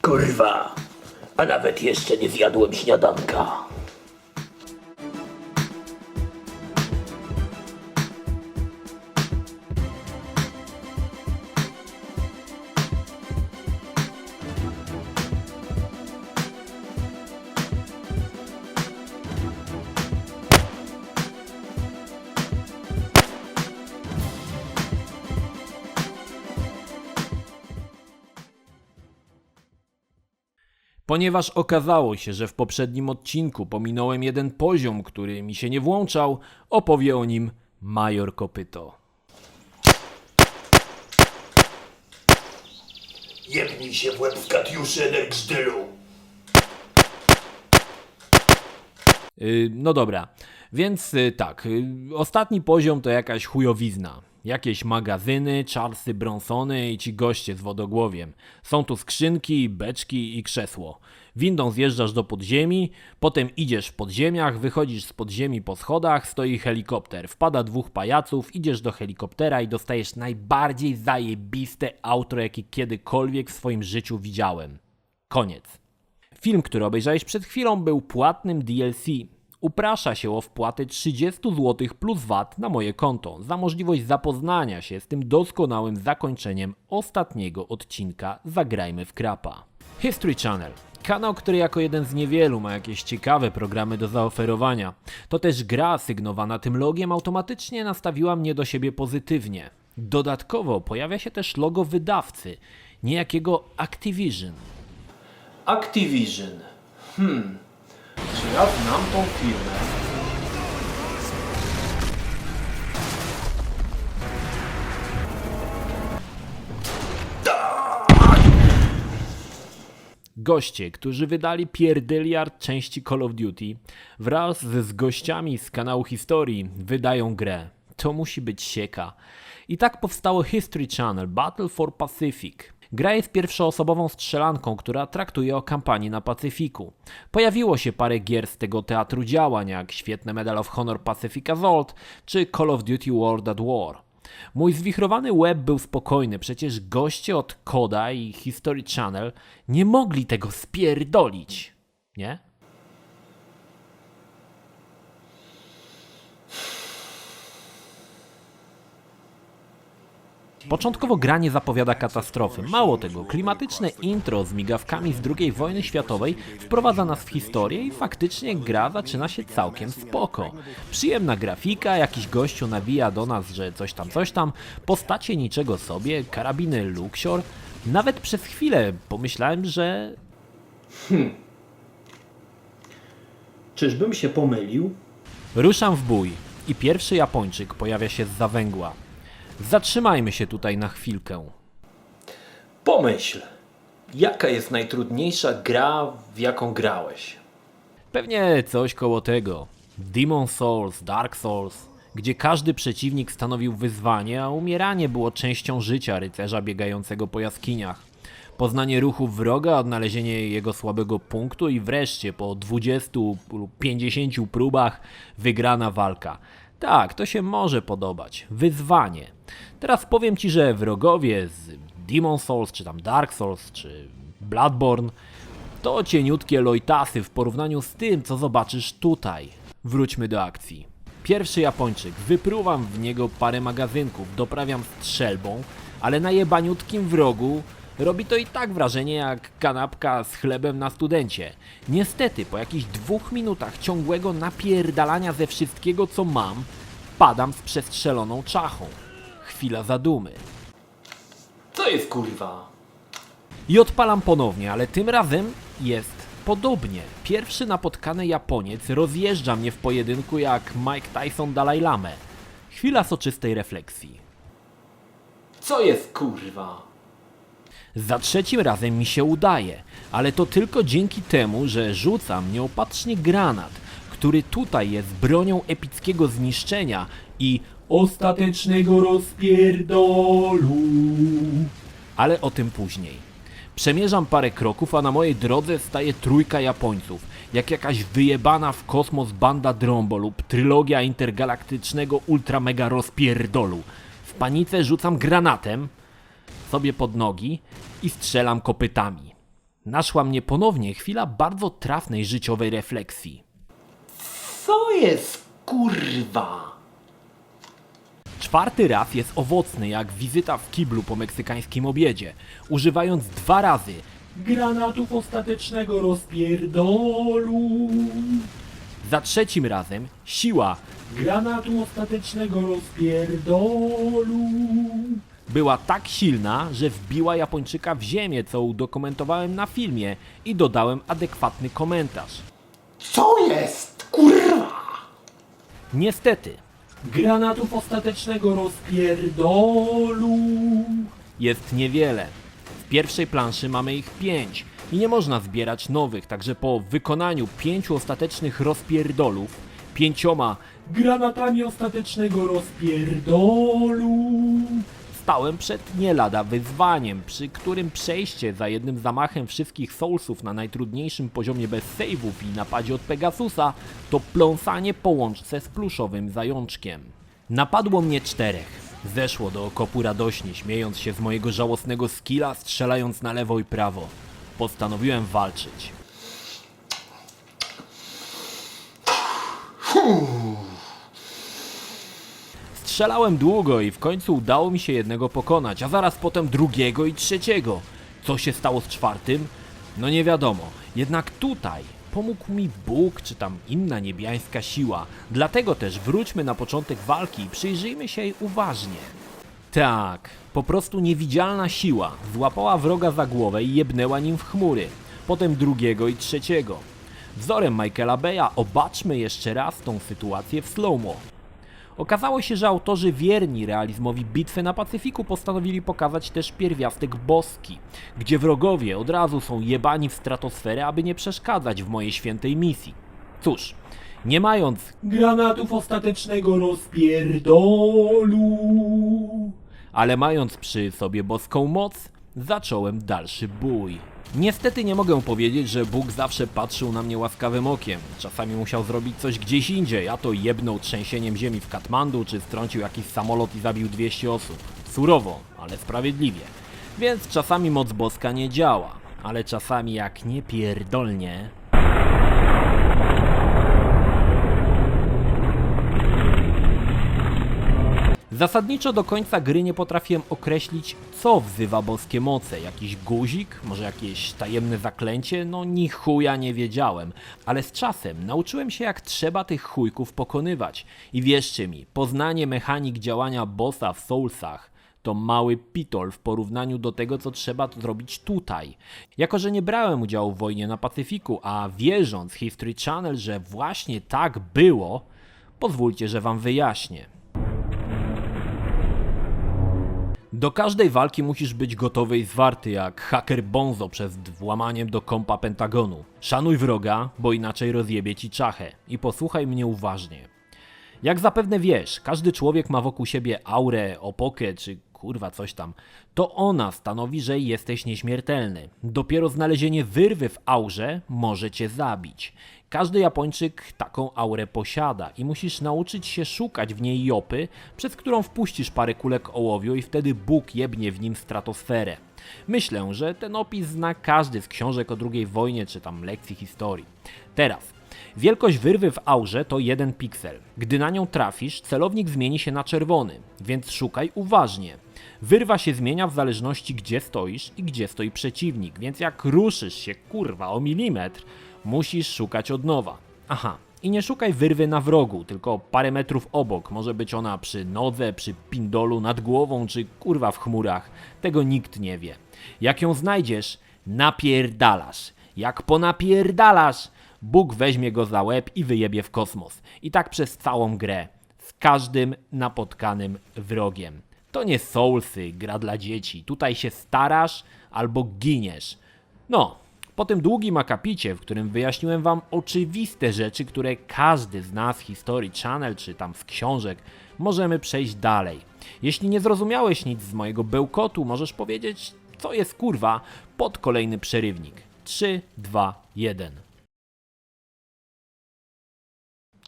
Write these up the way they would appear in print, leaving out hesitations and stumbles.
Kurwa, a nawet jeszcze nie zjadłem śniadanka. Ponieważ okazało się, że w poprzednim odcinku pominąłem jeden poziom, który mi się nie włączał, opowie o nim Major Kopyto. Jebnij się w łeb z Katiuszy Energsztylu. No dobra, więc tak, ostatni poziom to jakaś chujowizna. Jakieś magazyny, Charlesy Bronsony i ci goście z wodogłowiem. Są tu skrzynki, beczki i krzesło. Windą zjeżdżasz do podziemi, potem idziesz w podziemiach, wychodzisz z podziemi po schodach, stoi helikopter. Wpada dwóch pajaców, idziesz do helikoptera i dostajesz najbardziej zajebiste outro, jakie kiedykolwiek w swoim życiu widziałem. Koniec. Film, który obejrzałeś przed chwilą, był płatnym DLC. Uprasza się o wpłatę 30 zł plus VAT na moje konto za możliwość zapoznania się z tym doskonałym zakończeniem ostatniego odcinka Zagrajmy w Krapa. History Channel. Kanał, który jako jeden z niewielu ma jakieś ciekawe programy do zaoferowania. To też gra sygnowana tym logiem automatycznie nastawiła mnie do siebie pozytywnie. Dodatkowo pojawia się też logo wydawcy, niejakiego Activision. Activision. Czy ja znam tą firmę? Goście, którzy wydali pierdyliard części Call of Duty, wraz z gościami z kanału Historii wydają grę. To musi być sieka. I tak powstało History Channel Battle for Pacific. Gra jest pierwszoosobową strzelanką, która traktuje o kampanii na Pacyfiku. Pojawiło się parę gier z tego teatru działań, jak świetne Medal of Honor Pacific Assault czy Call of Duty World at War. Mój zwichrowany łeb był spokojny, przecież goście od Koda i History Channel nie mogli tego spierdolić, nie? Początkowo gra nie zapowiada katastrofy. Mało tego, klimatyczne intro z migawkami z II wojny światowej wprowadza nas w historię i faktycznie gra zaczyna się całkiem spoko. Przyjemna grafika, jakiś gościu nawija do nas, że coś tam, postacie niczego sobie, karabiny Luxior. Nawet przez chwilę pomyślałem, że... Czyżbym się pomylił? Ruszam w bój i pierwszy Japończyk pojawia się zza węgła. Zatrzymajmy się tutaj na chwilkę. Pomyśl, jaka jest najtrudniejsza gra, w jaką grałeś? Pewnie coś koło tego. Demon Souls, Dark Souls, gdzie każdy przeciwnik stanowił wyzwanie, a umieranie było częścią życia rycerza biegającego po jaskiniach. Poznanie ruchów wroga, odnalezienie jego słabego punktu i wreszcie po 20 lub 50 próbach wygrana walka. Tak, to się może podobać. Wyzwanie. Teraz powiem Ci, że wrogowie z Demon Souls, czy tam Dark Souls, czy Bloodborne to cieniutkie lojtasy w porównaniu z tym, co zobaczysz tutaj. Wróćmy do akcji. Pierwszy Japończyk, wypruwam w niego parę magazynków, doprawiam strzelbą, ale na jebaniutkim wrogu robi to i tak wrażenie jak kanapka z chlebem na studencie. Niestety, po jakichś 2 minutach ciągłego napierdalania ze wszystkiego, co mam, padam z przestrzeloną czachą. Chwila zadumy. Co jest kurwa? I odpalam ponownie, ale tym razem jest podobnie. Pierwszy napotkany Japoniec rozjeżdża mnie w pojedynku jak Mike Tyson Dalaj Lamę. Chwila soczystej refleksji. Co jest kurwa? Za trzecim razem mi się udaje, ale to tylko dzięki temu, że rzucam nieopatrznie granat, który tutaj jest bronią epickiego zniszczenia i ostatecznego rozpierdolu. Ale o tym później. Przemierzam parę kroków, a na mojej drodze staje trójka Japońców, jak jakaś wyjebana w kosmos banda Drombo lub trylogia intergalaktycznego ultra mega rozpierdolu. W panice rzucam granatem sobie pod nogi i strzelam kopytami. Naszła mnie ponownie chwila bardzo trafnej życiowej refleksji. Co jest kurwa? Czwarty raz jest owocny jak wizyta w kiblu po meksykańskim obiedzie, używając 2 razy granatów ostatecznego rozpierdolu. Za trzecim razem siła granatu ostatecznego rozpierdolu była tak silna, że wbiła Japończyka w ziemię, co udokumentowałem na filmie i dodałem adekwatny komentarz. Co jest kurwa? Niestety, granatów ostatecznego rozpierdolu jest niewiele. W pierwszej planszy mamy ich 5 i nie można zbierać nowych, także po wykonaniu 5 ostatecznych rozpierdolów, 5 granatami ostatecznego rozpierdolu stałem przed nie lada wyzwaniem, przy którym przejście za jednym zamachem wszystkich soulsów na najtrudniejszym poziomie bez save'ów i napadzie od Pegasusa to pląsanie po łączce z pluszowym zajączkiem. Napadło mnie 4. Zeszło do okopu radośnie, śmiejąc się z mojego żałosnego skilla, strzelając na lewo i prawo. Postanowiłem walczyć. Strzelałem długo i w końcu udało mi się jednego pokonać, a zaraz potem drugiego i trzeciego. Co się stało z 4? No nie wiadomo. Jednak tutaj pomógł mi Bóg czy tam inna niebiańska siła. Dlatego też wróćmy na początek walki i przyjrzyjmy się jej uważnie. Tak, po prostu niewidzialna siła złapała wroga za głowę i jebnęła nim w chmury. Potem drugiego i trzeciego. Wzorem Michaela Baya obaczmy jeszcze raz tą sytuację w slow-mo. Okazało się, że autorzy wierni realizmowi Bitwy na Pacyfiku postanowili pokazać też pierwiastek boski, gdzie wrogowie od razu są jebani w stratosferę, aby nie przeszkadzać w mojej świętej misji. Cóż, nie mając granatów ostatecznego rozpierdolu, ale mając przy sobie boską moc, zacząłem dalszy bój. Niestety nie mogę powiedzieć, że Bóg zawsze patrzył na mnie łaskawym okiem. Czasami musiał zrobić coś gdzieś indziej, a to jebnął trzęsieniem ziemi w Katmandu, czy strącił jakiś samolot i zabił 200 osób. Surowo, ale sprawiedliwie. Więc czasami moc boska nie działa, ale czasami jak nie pierdolnie... Zasadniczo do końca gry nie potrafiłem określić, co wzywa boskie moce. Jakiś guzik? Może jakieś tajemne zaklęcie? No ni chuja nie wiedziałem. Ale z czasem nauczyłem się, jak trzeba tych chujków pokonywać. I wierzcie mi, poznanie mechanik działania bossa w Soulsach to mały pitol w porównaniu do tego, co trzeba zrobić tutaj. Jako że nie brałem udziału w wojnie na Pacyfiku, a wierząc History Channel, że właśnie tak było, pozwólcie, że wam wyjaśnię. Do każdej walki musisz być gotowy i zwarty jak haker Bonzo przed włamaniem do kompa Pentagonu. Szanuj wroga, bo inaczej rozjebie ci czachę. I posłuchaj mnie uważnie. Jak zapewne wiesz, każdy człowiek ma wokół siebie aurę, opokę czy kurwa coś tam. To ona stanowi, że jesteś nieśmiertelny. Dopiero znalezienie wyrwy w aurze może cię zabić. Każdy Japończyk taką aurę posiada i musisz nauczyć się szukać w niej jopy, przez którą wpuścisz parę kulek ołowiu i wtedy Bóg jebnie w nim stratosferę. Myślę, że ten opis zna każdy z książek o II wojnie czy tam lekcji historii. Teraz, wielkość wyrwy w aurze to 1 piksel. Gdy na nią trafisz, celownik zmieni się na czerwony, więc szukaj uważnie. Wyrwa się zmienia w zależności gdzie stoisz i gdzie stoi przeciwnik, więc jak ruszysz się kurwa o milimetr, musisz szukać od nowa. Aha, i nie szukaj wyrwy na wrogu, tylko parę metrów obok. Może być ona przy nodze, przy pindolu, nad głową, czy kurwa w chmurach. Tego nikt nie wie. Jak ją znajdziesz, napierdalasz. Jak ponapierdalasz, Bóg weźmie go za łeb i wyjebie w kosmos. I tak przez całą grę. Z każdym napotkanym wrogiem. To nie Soulsy, gra dla dzieci. Tutaj się starasz albo giniesz. No, po tym długim akapicie, w którym wyjaśniłem wam oczywiste rzeczy, które każdy z nas z History Channel czy tam z książek, możemy przejść dalej. Jeśli nie zrozumiałeś nic z mojego bełkotu, możesz powiedzieć, co jest kurwa, pod kolejny przerywnik. 3, 2, 1.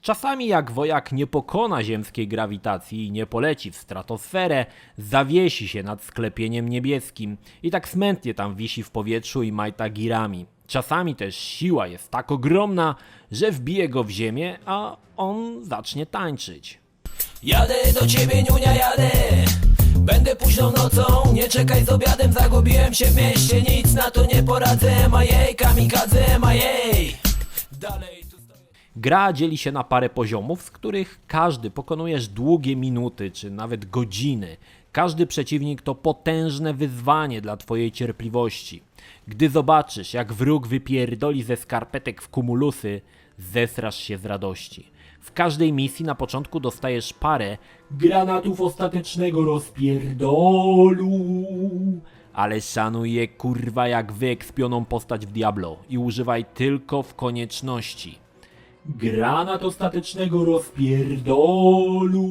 Czasami jak wojak nie pokona ziemskiej grawitacji i nie poleci w stratosferę, zawiesi się nad sklepieniem niebieskim i tak smętnie tam wisi w powietrzu i majta girami. Czasami też siła jest tak ogromna, że wbije go w ziemię, a on zacznie tańczyć. Jadę do ciebie, niunia, jadę. Będę późną nocą, nie czekaj z obiadem. Zagubiłem się w mieście, nic na to nie poradzę. Majej, kamikadze, majej. Dalej tu stoję. Gra dzieli się na parę poziomów, z których każdy pokonujesz długie minuty czy nawet godziny. Każdy przeciwnik to potężne wyzwanie dla twojej cierpliwości. Gdy zobaczysz, jak wróg wypierdoli ze skarpetek w kumulusy, zesrasz się z radości. W każdej misji na początku dostajesz parę granatów ostatecznego rozpierdolu. Ale szanuj je kurwa jak wyekspioną postać w Diablo i używaj tylko w konieczności. Granat ostatecznego rozpierdolu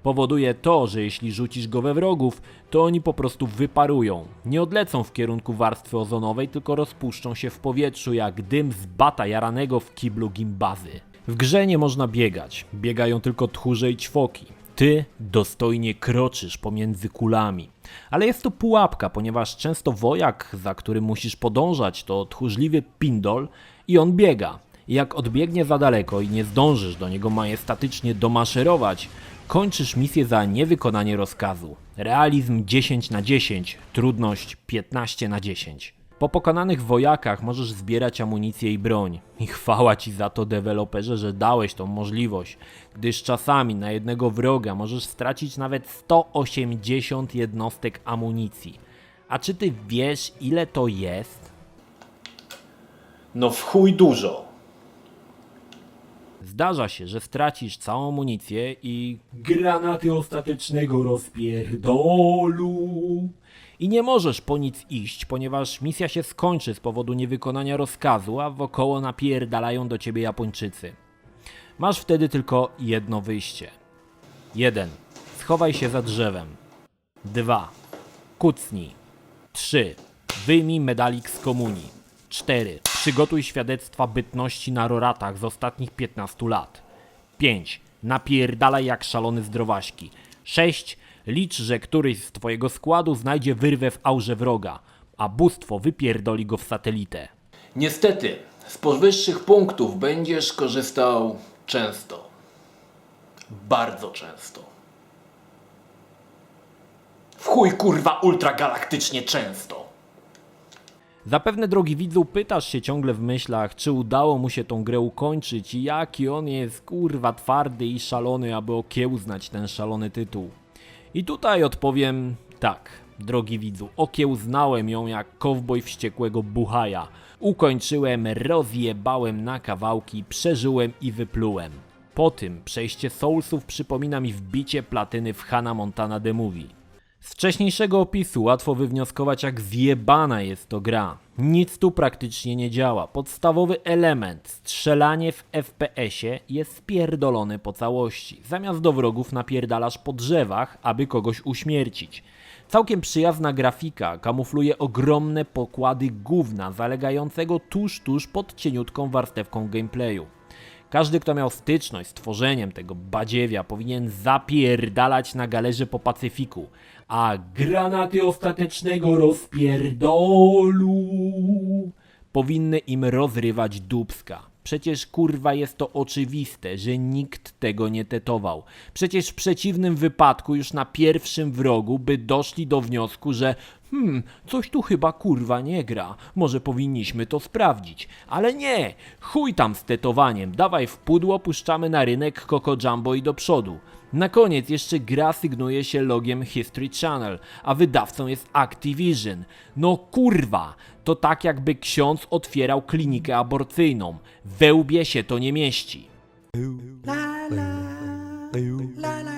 powoduje to, że jeśli rzucisz go we wrogów, to oni po prostu wyparują. Nie odlecą w kierunku warstwy ozonowej, tylko rozpuszczą się w powietrzu jak dym z bata jaranego w kiblu gimbazy. W grze nie można biegać, biegają tylko tchórze i ćwoki. Ty dostojnie kroczysz pomiędzy kulami. Ale jest to pułapka, ponieważ często wojak, za którym musisz podążać, to tchórzliwy pindol i on biega. I jak odbiegnie za daleko i nie zdążysz do niego majestatycznie domaszerować, kończysz misję za niewykonanie rozkazu. Realizm 10/10, trudność 15/10. Po pokonanych wojakach możesz zbierać amunicję i broń. I chwała ci za to, deweloperze, że dałeś tą możliwość, gdyż czasami na jednego wroga możesz stracić nawet 180 jednostek amunicji. A czy ty wiesz, ile to jest? No w chuj dużo. Zdarza się, że stracisz całą amunicję i granaty ostatecznego rozpierdolu. I nie możesz po nic iść, ponieważ misja się skończy z powodu niewykonania rozkazu, a wokoło napierdalają do ciebie Japończycy. Masz wtedy tylko jedno wyjście. 1. Schowaj się za drzewem. 2. Kucnij. 3. Wyjmij medalik z komunii. 4. Przygotuj świadectwa bytności na roratach z ostatnich 15 lat. 5. Napierdalaj jak szalony zdrowaśki. 6. Licz, że któryś z twojego składu znajdzie wyrwę w aurze wroga, a bóstwo wypierdoli go w satelitę. Niestety, z powyższych punktów będziesz korzystał często. Bardzo często. W chuj kurwa ultragalaktycznie często. Zapewne, drogi widzu, pytasz się ciągle w myślach, czy udało mu się tą grę ukończyć i jaki on jest kurwa twardy i szalony, aby okiełznać ten szalony tytuł. I tutaj odpowiem tak, drogi widzu, okiełznałem ją jak kowboj wściekłego buchaja. Ukończyłem, rozjebałem na kawałki, przeżyłem i wyplułem. Po tym przejście Soulsów przypomina mi wbicie platyny w Hannah Montana The Movie. Z wcześniejszego opisu łatwo wywnioskować, jak zjebana jest to gra. Nic tu praktycznie nie działa. Podstawowy element, strzelanie w FPS-ie, jest spierdolone po całości. Zamiast do wrogów napierdalasz po drzewach, aby kogoś uśmiercić. Całkiem przyjazna grafika kamufluje ogromne pokłady gówna zalegającego tuż pod cieniutką warstewką gameplayu. Każdy, kto miał styczność z tworzeniem tego badziewia, powinien zapierdalać na galerze po Pacyfiku, a granaty ostatecznego rozpierdolu powinny im rozrywać dupska. Przecież kurwa jest to oczywiste, że nikt tego nie tetował. Przecież w przeciwnym wypadku już na pierwszym wrogu by doszli do wniosku, że coś tu chyba kurwa nie gra, może powinniśmy to sprawdzić. Ale nie, chuj tam z tetowaniem, dawaj w pudło, puszczamy na rynek Coco Jumbo i do przodu. Na koniec jeszcze gra sygnuje się logiem History Channel, a wydawcą jest Activision. No kurwa, to tak jakby ksiądz otwierał klinikę aborcyjną. We łbie się to nie mieści. La la la la